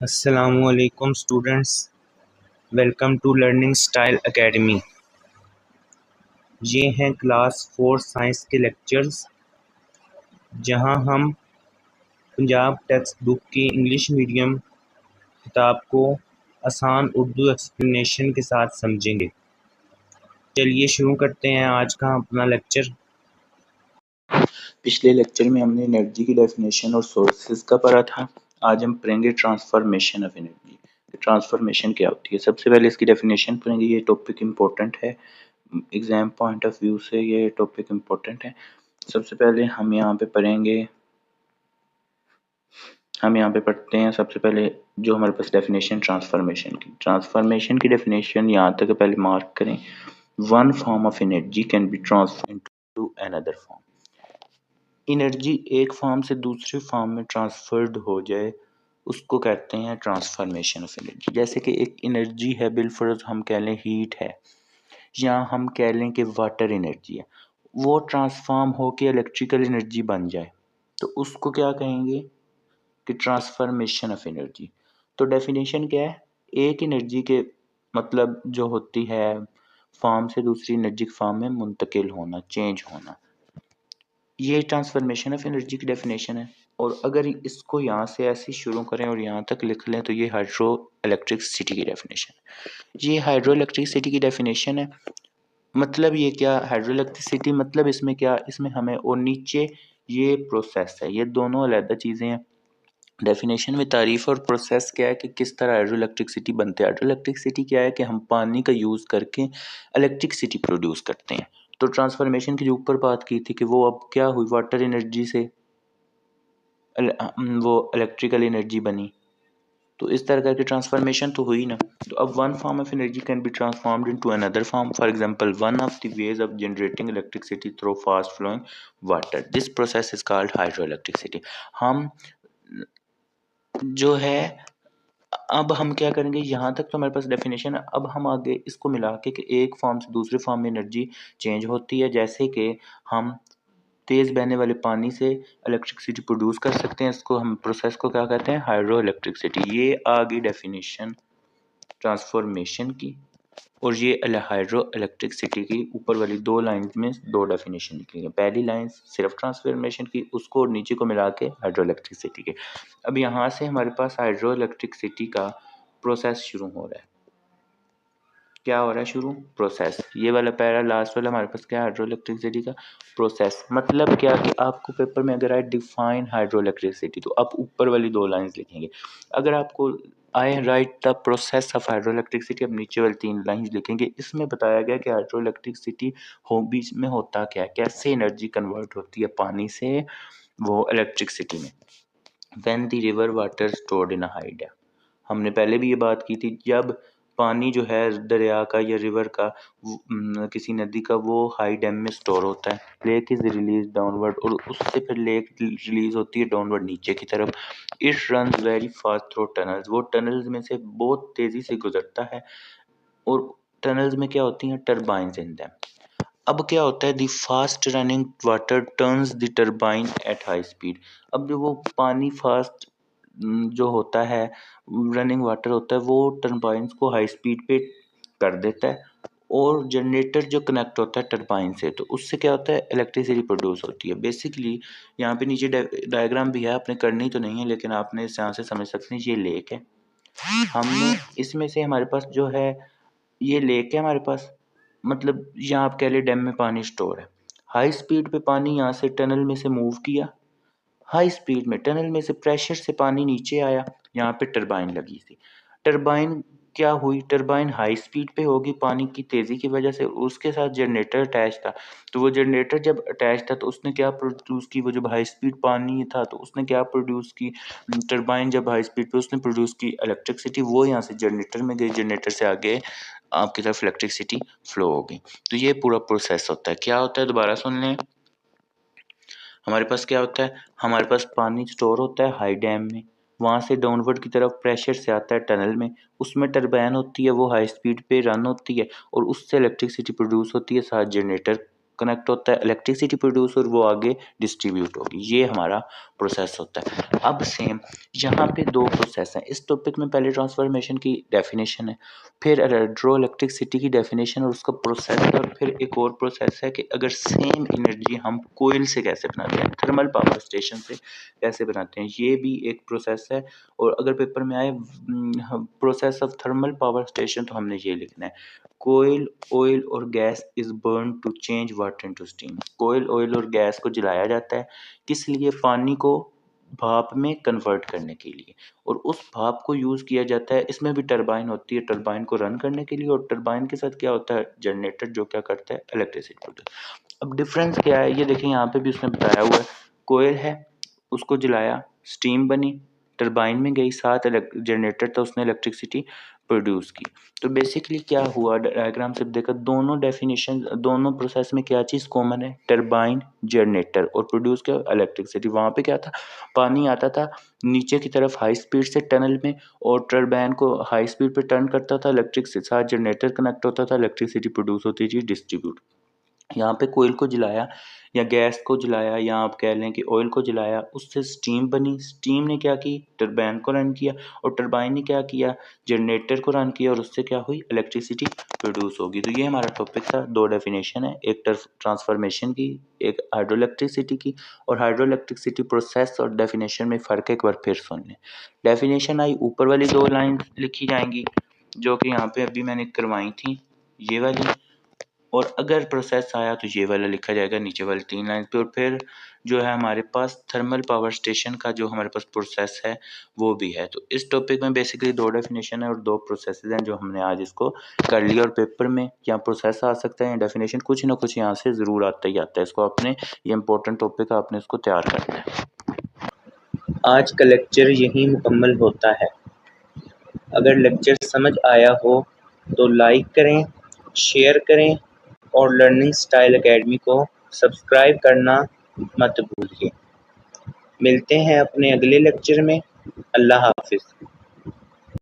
Assalamualaikum students, welcome to learning style academy. ये हैं class 4 science के लेक्चर्स जहां हम पंजाब टेक्स्ट बुक की इंग्लिश मीडियम किताब को आसान उर्दू एक्सप्लेनेशन के साथ समझेंगे। चलिए शुरू करते हैं आज का अपना लेक्चर। पिछले लेक्चर में हमने एनर्जी की डेफिनेशन और सोर्सेज का पढ़ा था। आज हम पढ़ेंगे ट्रांसफॉर्मेशन ऑफ एनर्जी। ट्रांसफॉर्मेशन क्या होती है? सबसे पहले इसकी डेफिनेशन पढ़ेंगे। ये टॉपिक इम्पोर्टेंट है, एग्जाम पॉइंट ऑफ व्यू से ये टॉपिक इम्पोर्टेंट है। सबसे पहले हम यहाँ पे पढ़ते हैं सबसे पहले जो हमारे पास डेफिनेशन ट्रांसफॉर्मेशन की डेफिनेशन यहाँ तक पहले मार्क करें। One form of energy can be transferred into another form. Energy एक फॉर्म से दूसरे फॉर्म में ट्रांसफर्ड हो जाए उसको कहते हैं ट्रांसफॉर्मेशन ऑफ एनर्जी। जैसे कि एक एनर्जी है, बिलफर्ज हम कह लें हीट है, या हम कह लें कि वाटर एनर्जी है, वो ट्रांसफॉर्म होकर इलेक्ट्रिकल एनर्जी बन जाए तो उसको क्या कहेंगे कि ट्रांसफॉर्मेशन ऑफ एनर्जी। तो डेफिनेशन क्या है? एक एनर्जी के मतलब जो होती है फॉर्म से दूसरी एनर्जी के फॉर्म में मुंतकिल होना, चेंज होना, ये ट्रांसफॉर्मेशन ऑफ एनर्जी की डेफिनेशन है। और अगर इसको यहाँ से ऐसे शुरू करें और यहाँ तक लिख लें तो ये हाइड्रो इलेक्ट्रिसिटी की डेफिनेशन है। ये हाइड्रो इलेक्ट्रिसिटी की डेफिनेशन है। मतलब ये क्या, हाइड्रो इलेक्ट्रिसिटी मतलब इसमें क्या, इसमें हमें और नीचे ये प्रोसेस है, ये दोनों अलग चीज़ें हैं। डेफिनेशन में तारीफ और प्रोसेस क्या है कि किस तरह हाइड्रो इलेक्ट्रिसिटी बनते हैं। हाइड्रो इलेक्ट्रिसिटी क्या है कि हम पानी का यूज़ करके इलेक्ट्रिसिटी प्रोड्यूस करते हैं। तो ट्रांसफॉर्मेशन की जो ऊपर बात की थी कि वो अब क्या हुई, वाटर एनर्जी से वो इलेक्ट्रिकल एनर्जी बनी, तो इस तरह करके ट्रांसफॉर्मेशन तो हुई ना। तो अब one form of energy can be transformed into another form. For example, one of the ways of generating electricity through fast flowing water, this process is called hydro electricity. हम जो है अब हम क्या करेंगे, यहाँ तक तो हमारे पास डेफिनेशन है। अब हम आगे इसको मिला के कि एक फॉर्म से दूसरे फॉर्म में एनर्जी चेंज होती है। जैसे कि हम तेज़ बहने वाले पानी से इलेक्ट्रिसिटी प्रोड्यूस कर सकते हैं, इसको हम प्रोसेस को क्या कहते हैं, हाइड्रो इलेक्ट्रिसिटी। ये आ गई डेफिनेशन ट्रांसफॉर्मेशन की। और ये हाइड्रो इलेक्ट्रिसिटी की ऊपर वाली दो लाइंस में दो डेफिनेशन लिखी है। पहली लाइन सिर्फ ट्रांसफॉर्मेशन की, उसको और नीचे को मिला के हाइड्रो इलेक्ट्रिसिटी के। अब यहाँ से हमारे पास हाइड्रो इलेक्ट्रिसिटी का प्रोसेस शुरू हो रहा है। क्या हो रहा है शुरू? प्रोसेस। ये वाला पैरा लास्ट वाला हमारे पास क्या है, हाइड्रो इलेक्ट्रिसिटी का प्रोसेस। मतलब क्या कि आपको पेपर में अगर आए डिफाइन हाइड्रो इलेक्ट्रिसिटी तो आप ऊपर वाली दो लाइंस लिखेंगे। अगर आपको आए right the process of hydro electricity, अब नीचे वाली तीन लाइंस लिखेंगे। इसमें बताया गया कि हाइड्रो इलेक्ट्रिसिटी हो बीच में होता क्या है, कैसे एनर्जी कन्वर्ट होती है पानी से वो इलेक्ट्रिसिटी में। When the river water stored in a high dam, हमने पहले भी ये बात की थी, जब पानी जो है दरिया का या रिवर का किसी नदी का वो हाई डैम में स्टोर होता है। लेक इज रिलीज डाउनवर्ड, और उससे फिर लेक रिलीज होती है डाउनवर्ड नीचे की तरफ। It run very fast through tunnels, वो टनल्स में से बहुत तेज़ी से गुजरता है। और टनल्स में क्या होती हैं, टर्बाइंस इन दैम। अब क्या होता है, the fast running water turns the turbine at high speed. अब जो वो पानी फास्ट जो होता है, रनिंग वाटर होता है, वो टर्बाइंस को हाई स्पीड पे कर देता है। और जनरेटर जो कनेक्ट होता है टर्बाइन से, तो उससे क्या होता है, इलेक्ट्रिसिटी प्रोड्यूस होती है। बेसिकली यहाँ पे नीचे डायग्राम भी है, आपने करनी तो नहीं है लेकिन आपने इस यहाँ से समझ सकते हैं। ये लेक है, हमने इसमें से हमारे पास जो है ये लेक है हमारे पास, मतलब यहाँ आप कह ले डैम में पानी स्टोर है। हाई स्पीड पे पानी यहाँ से टनल में से मूव किया, हाई स्पीड में टनल में से प्रेशर से पानी नीचे आया, यहाँ पे टरबाइन लगी थी। टरबाइन क्या हुई, टरबाइन हाई स्पीड पे होगी पानी की तेज़ी की वजह से, उसके साथ जनरेटर अटैच था। तो वो जनरेटर जब अटैच था तो उसने क्या प्रोड्यूस की, वो जब हाई स्पीड पानी था तो उसने क्या प्रोड्यूस की, टरबाइन जब हाई स्पीड पे उसने प्रोड्यूस की इलेक्ट्रिसिटी, वो यहाँ से जनरेटर में गई, जनरेटर से आगे आपकी तरफ इलेक्ट्रिसिटी फ्लो हो गई। तो ये पूरा प्रोसेस होता है। क्या होता है, दोबारा सुन लें। हमारे पास क्या होता है, हमारे पास पानी स्टोर होता है हाई डैम में, वहाँ से डाउनवर्ड की तरफ प्रेशर से आता है टनल में, उसमें टरबाइन होती है, वो हाई स्पीड पे रन होती है और उससे इलेक्ट्रिसिटी प्रोड्यूस होती है, साथ जनरेटर कनेक्ट होता है, इलेक्ट्रिसिटी प्रोड्यूस और वो आगे डिस्ट्रीब्यूट होगी। ये हमारा प्रोसेस होता है। अब सेम यहाँ पे दो प्रोसेस हैं। इस टॉपिक में पहले ट्रांसफॉर्मेशन की डेफिनेशन है, फिर हाइड्रो इलेक्ट्रिसिटी की डेफिनेशन और उसका प्रोसेस है, और फिर एक और प्रोसेस है कि अगर सेम एनर्जी हम कोयल से कैसे बनाते हैं, थर्मल पावर स्टेशन से कैसे बनाते हैं, ये भी एक प्रोसेस है। और अगर पेपर में आए process of thermal power station तो हमने ये लिखना है, कोयल ऑयल और gas is burn to change water into steam. कोयल ऑयल और गैस को जलाया जाता है किस लिए, पानी को भाप में कन्वर्ट करने के लिए, और उस भाप को यूज़ किया जाता है। इसमें भी टरबाइन होती है, टरबाइन को रन करने के लिए, और टरबाइन के साथ क्या होता है, जनरेटर जो क्या करता है, इलेक्ट्रिसिटी प्रोड्यूस। अब डिफरेंस क्या है ये देखिए, यहाँ पे भी उसने बताया हुआ है, कोयल है उसको जलाया, स्टीम बनी, टरबाइन में गई, साथ जनरेटर था उसने इलेक्ट्रिसिटी प्रोड्यूस की। तो बेसिकली क्या हुआ, डायग्राम से देखा दोनों डेफिनेशन, दोनों प्रोसेस में क्या चीज़ कॉमन है, टरबाइन जनरेटर, और प्रोड्यूस किया इलेक्ट्रिसिटी। वहाँ पे क्या था, पानी आता था नीचे की तरफ हाई स्पीड से टनल में, और टरबाइन को हाई स्पीड पे टर्न करता था, इलेक्ट्रिक से साथ जनरेटर कनेक्ट होता था, इलेक्ट्रिसिटी प्रोड्यूस होती थी, डिस्ट्रीब्यूट। यहाँ पे कोयल को जलाया या गैस को जलाया, या आप कह लें कि ऑयल को जलाया, उससे स्टीम बनी, स्टीम ने क्या की, टरबाइन को रन किया, और टरबाइन ने क्या किया, जनरेटर को रन किया, और उससे क्या हुई, इलेक्ट्रिसिटी प्रोड्यूस होगी। तो ये हमारा टॉपिक था, दो डेफिनेशन है, एक ट्रांसफॉर्मेशन की, एक हाइड्रो इलेक्ट्रिसिटी की। और हाइड्रो इलेक्ट्रिसिटी प्रोसेस और डेफिनेशन में फ़र्क एक बार फिर सुन लें। डेफिनेशन आई ऊपर वाली दो लाइन लिखी जाएंगी जो कि यहाँ पे अभी मैंने करवाई थी, ये वाली, और अगर प्रोसेस आया तो ये वाला लिखा जाएगा नीचे वाली 3 लाइन पे। और फिर जो है हमारे पास थर्मल पावर स्टेशन का जो हमारे पास प्रोसेस है वो भी है। तो इस टॉपिक में बेसिकली 2 डेफिनेशन है और 2 प्रोसेसेस हैं जो हमने आज इसको कर लिया। और पेपर में या प्रोसेस आ सकता है या डेफिनेशन, कुछ ना कुछ यहाँ से ज़रूर आता ही आता है। इसको आपने, ये इंपॉर्टेंट टॉपिक है, आपने इसको तैयार करना है। आज का लेक्चर यहीं मुकम्मल होता है। अगर लेक्चर समझ आया हो तो लाइक करें, शेयर करें और लर्निंग स्टाइल एकेडमी को सब्सक्राइब करना मत भूलिए। मिलते हैं अपने अगले लेक्चर में। अल्लाह हाफिज़।